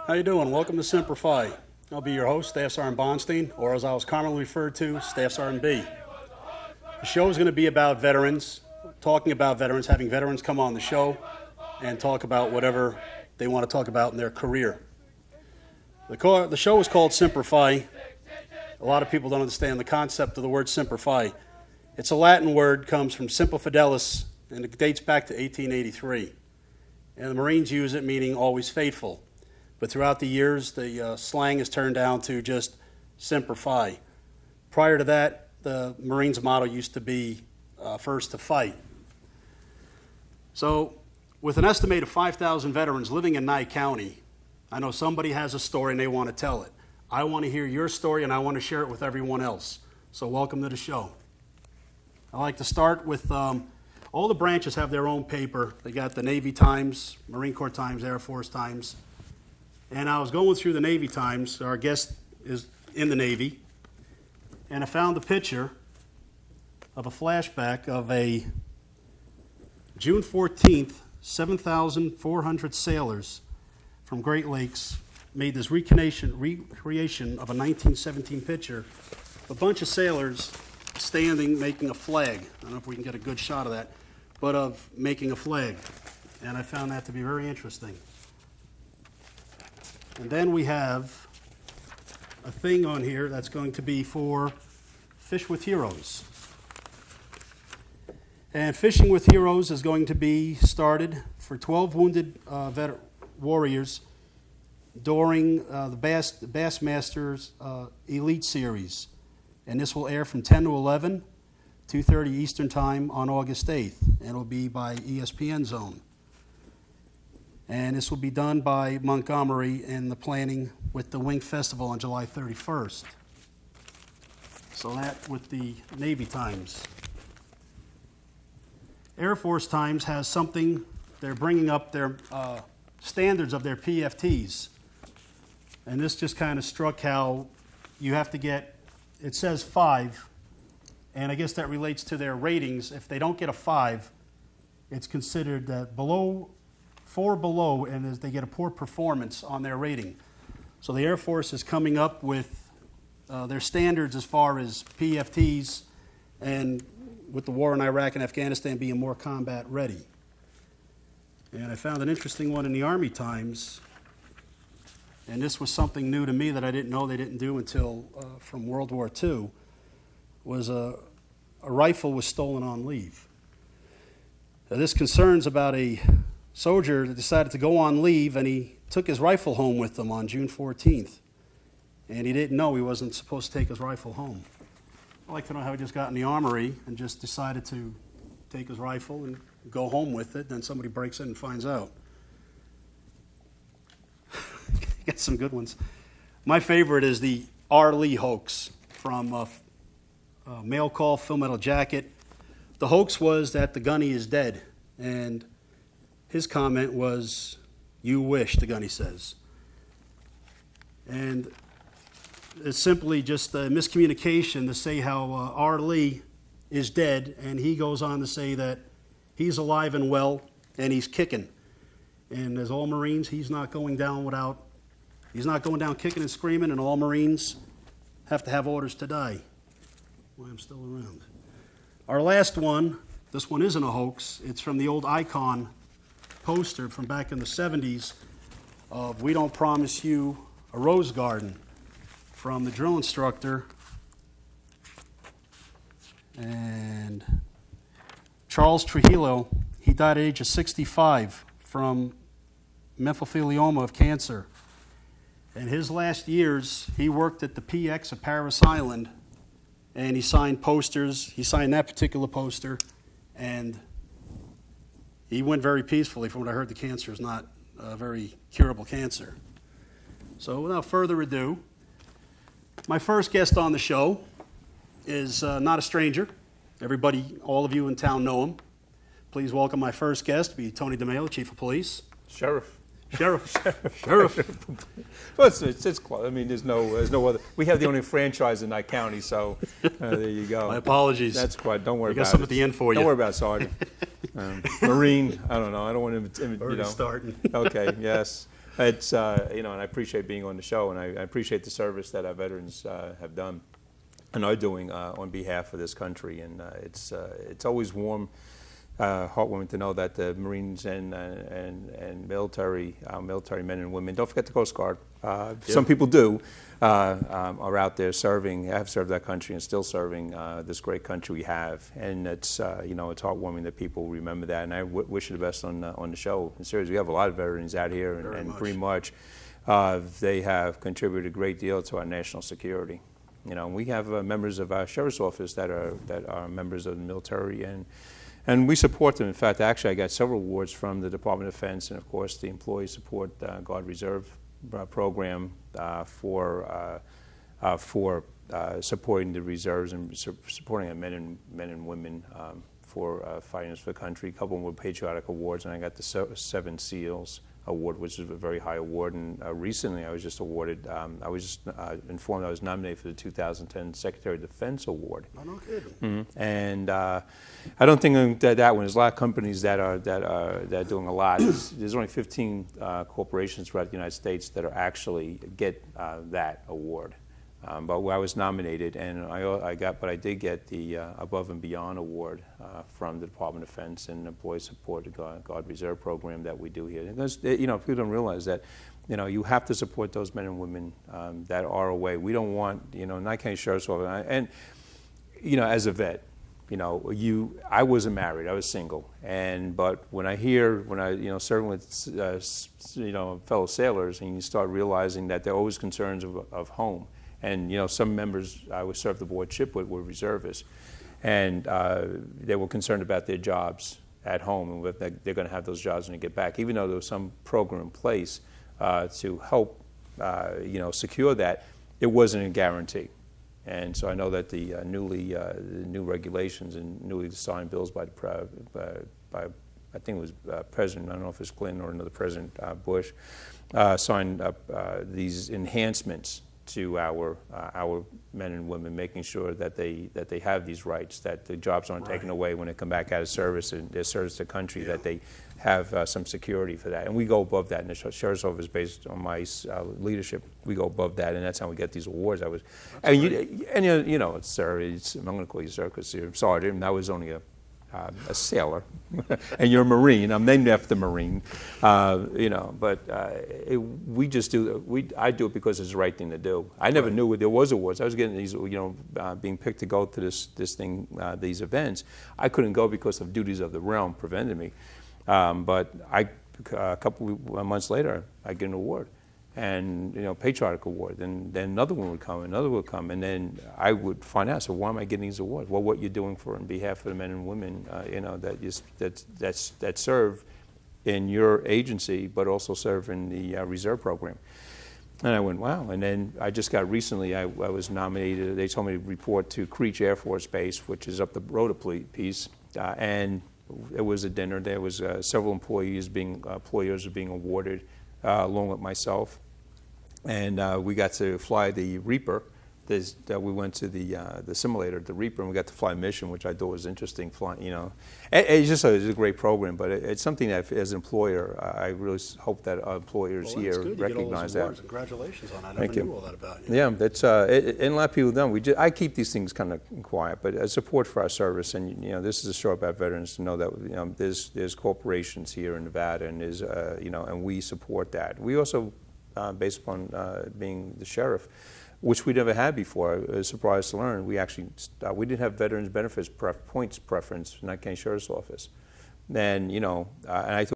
How you doing? Welcome to Semper Fi. I'll be your host, Staff Sergeant Bonstein, or as I was commonly referred to, Staff Sergeant B. The show is going to be about veterans, talking about veterans, having veterans come on the show and talk about whatever they want to talk about in their career. The show is called Semper Fi. A lot of people don't understand the concept of the word Semper Fi. It's a Latin word, comes from Semper Fidelis, and it dates back to 1883. And the Marines use it meaning always faithful. But throughout the years, the slang has turned down to just Semper Fi. Prior to that, the Marines' motto used to be first to fight. So with an estimated 5,000 veterans living in Nye County, I know somebody has a story and they want to tell it. I want to hear your story and I want to share it with everyone else. So welcome to the show. I like to start with all the branches have their own paper. They got the Navy Times, Marine Corps Times, Air Force Times. And I was going through the Navy Times. Our guest is in the Navy. And I found a picture of a flashback of a June 14th, 7,400 sailors from Great Lakes made this recreation of a 1917 picture. A bunch of sailors standing, making a flag. I don't know if we can get a good shot of that, but of making a flag. And I found that to be very interesting. And then we have a thing on here that's going to be for Fish with Heroes. And Fishing with Heroes is going to be started for 12 wounded warriors during the Bassmasters Elite Series. And this will air from 10 to 11, 2:30 Eastern Time on August 8th. And it will be by ESPN Zone. And this will be done by Montgomery in the planning with the Wing Festival on July 31st. So that with the Navy Times. Air Force Times has something, they're bringing up their standards of their PFTs. And this just kind of struck how you have to get, it says 5, and I guess that relates to their ratings. If they don't get a 5, it's considered that 4 below, and they get a poor performance on their rating. So the Air Force is coming up with their standards as far as PFTs, and with the war in Iraq and Afghanistan being more combat ready. And I found an interesting one in the Army Times, and this was something new to me that I didn't know they didn't do until from World War II, was a rifle was stolen on leave. Now, this concerns about a soldier that decided to go on leave, and he took his rifle home with him on June 14th. And he didn't know he wasn't supposed to take his rifle home. I'd like to know how he just got in the armory and just decided to take his rifle and go home with it. Then somebody breaks in and finds out. Got some good ones. My favorite is the R. Lee hoax from Mail Call, Full Metal Jacket. The hoax was that the gunny is dead, and his comment was, "You wish," the gunny says. And it's simply just a miscommunication to say how R. Lee is dead, and he goes on to say that he's alive and well, and he's kicking. And as all Marines, he's not going down kicking and screaming, and all Marines have to have orders to die. Well, I'm still around. Our last one, this one isn't a hoax. It's from the old Icon poster from back in the 70s of "We Don't Promise You a Rose Garden" from the drill instructor. And Charles Trujillo, he died at the age of 65 from mesothelioma of cancer. And his last years, he worked at the PX of Paris Island, and he signed posters. He signed that particular poster, and he went very peacefully. From what I heard, the cancer is not a very curable cancer. So without further ado, my first guest on the show is not a stranger. Everybody, all of you in town know him. Please welcome my first guest, be Tony DeMaio, Chief of Police. Sheriff. Sheriff. Well, it's close. I mean, there's no other. We have the only franchise in that county, so there you go. My apologies. That's quite. Don't worry about it. I got some at the end for you. Don't worry about it, Sergeant. Marine. I don't know. I don't want to. Already starting. Okay. Yes. it's and I appreciate being on the show, and I appreciate the service that our veterans have done and are doing on behalf of this country. And it's always heartwarming to know that the Marines and military men and women, don't forget the Coast Guard. Some people do, are out there serving, have served that country and still serving this great country we have. And it's it's heartwarming that people remember that. And I wish you the best on the show. And seriously, we have a lot of veterans out here, and pretty much they have contributed a great deal to our national security. We have members of our sheriff's office that are members of the military, and we support them. In fact, actually, I got several awards from the Department of Defense and, of course, the Employee Support Guard Reserve program for supporting the reserves and supporting our men and women for fighting for the country. A couple of them were patriotic awards, and I got the 7 SEALs award, which is a very high award. And recently, I was just awarded. I was just informed I was nominated for the 2010 Secretary of Defense Award. Oh, no kidding. Mm-hmm. And I don't think that one. There's a lot of companies that are doing a lot. There's only 15 corporations throughout the United States that are actually get that award. But I was nominated, and I did get the Above and Beyond Award from the Department of Defense and Employee Support Guard Reserve program that we do here. And people don't realize that, you have to support those men and women that are away. We don't want, Nye County Sheriff's Office, and as a vet, I wasn't married, I was single, but when I serving with fellow sailors, and you start realizing that there are always concerns of home. And some members I was served aboard ship with were reservists, and they were concerned about their jobs at home and whether they're going to have those jobs when they get back. Even though there was some program in place to help, secure that, it wasn't a guarantee. And so I know that the new regulations and newly signed bills by I think it was President, I don't know if it's Clinton or another President, Bush, signed up these enhancements to our men and women, making sure that they have these rights, that the jobs aren't taken away when they come back out of service and their service to the country, that they have some security for that. And we go above that in the Sheriff's Office, based on my leadership. We go above that, and that's how we get these awards. Sir, I'm going to call you sir because you're sergeant, and I was only a sailor, and you're a Marine. I'm named after the Marine, But we just do. I do it because it's the right thing to do. I never knew there was awards. I was getting these, being picked to go to these events. I couldn't go because of duties of the realm prevented me. But a couple of months later, I get an award. And patriotic award, and then another one would come, another would come, and then I would find out. So why am I getting these awards? Well, what you're doing on behalf of the men and women, that serve in your agency, but also serve in the reserve program. And I went, wow. And then I just got recently, I was nominated. They told me to report to Creech Air Force Base, which is up the road a piece, and it was a dinner. There was several employers being awarded, along with myself. And we got to fly the Reaper. We went to the simulator, the Reaper, and we got to fly Mission, which I thought was interesting. It's a great program, but it's something that, as an employer, I really hope that our employers here recognize that. Congratulations on that. Thank you. I never knew all that about you. Yeah, that's and a lot of people don't. I keep these things kind of quiet, but support for our service, and this is a show about veterans to know that there's corporations here in Nevada, and and we support that. We also, based upon being the sheriff, which we never had before. I was surprised to learn. We didn't have veterans benefits points preference in Nye County Sheriff's Office. And, and I